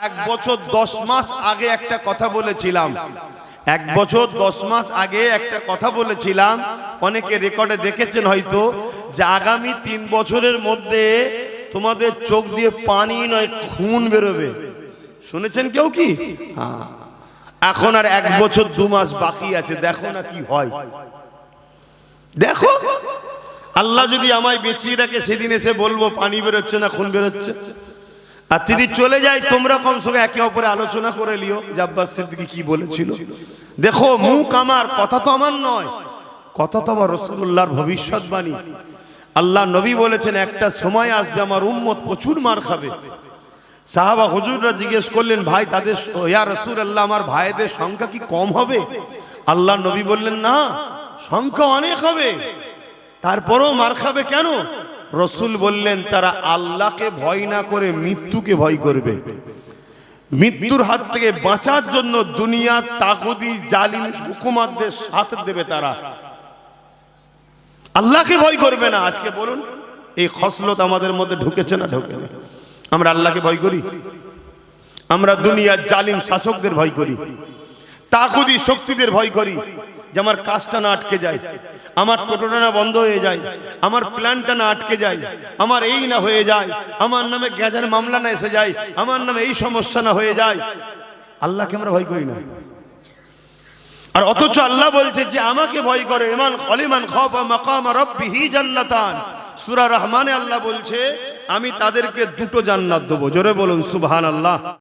এক বছর 10 মাস আগে একটা কথা বলেছিলাম, 1 বছর 10 মাস আগে একটা কথা বলেছিলাম, অনেকে রেকর্ডে দেখেছেন হয়তো, যে আগামী 3 বছরের মধ্যে তোমাদের চোখ দিয়ে পানি নয় খুন বেরোবে। শুনেছেন কেউ কি? হ্যাঁ, এখন আর 1 বছর 2 মাস বাকি আছে, দেখো না কি হয়। দেখো, আল্লাহ যদি আমায় বেঁচিয়ে রাখে সেদিন এসে বলবো পানি বেরোচ্ছে না খুন বেরোচ্ছে। আর যদি চলে যায় তোমরা কমসে কম একে অপরে আলোচনা করে লিও যে আব্বাস সিদ্দিকী কি বলেছিল। দেখো, মুখ আমার, কথা তো আমার নয়, কথা তো আমার রাসূলুল্লাহর ভবিষ্যৎবাণী। আল্লাহ নবী বলেছেন একটা সময় আসবে আমার উম্মত প্রচুর মার খাবে। সাহাবা হুজুররা জিজ্ঞেস করলেন, ভাই তাদের, ইয়া রাসূলুল্লাহ আমার ভাইদের সংখ্যা কি কম হবে? আল্লাহ নবী বললেন, না, সংখ্যা অনেক হবে, তারপরেও মার খাবে কেন? রসুল বললেন, তারা আল্লাহকে ভয় না করে মৃত্যুকে ভয় করবে। মৃত্যুর হাত থেকে বাঁচার জন্য দুনিয়ার তাগুতি জালিম হুকুমাতদের সাথ দেবে তারা, আল্লাহকে ভয় করবে না। আজকে বলুন, এই খসলত আমাদের মধ্যে ঢুকেছে না ঢোকে না? আমরা আল্লাহকে ভয় করি? আমরা দুনিয়ার জালিম শাসকদের ভয় করি, তাগুতি শক্তিদের ভয় করি, যে আমার কাজটা না আটকে যায়, আমার টোটোটা না বন্ধ হয়ে যায়, আমার প্ল্যানটা না আটকে যায়, আমার এই না হয়ে যায়, আমার নামে গ্যাজার মামলা না এসে যায়, আমার নামে এই সমস্যা না হয়ে যায়। আল্লাহকে আমরা ভয় করি না। আর অথচ আল্লাহ বলছে যে আমাকে ভয় করে ইমান খলিমান খাফা মাকাম রাব্বিহি জান্নাতান। সূরা রহমানে আল্লাহ বলছে আমি তাদেরকে 2টো জান্নাত দেব। জোরে বলুন সুবহানাল্লাহ।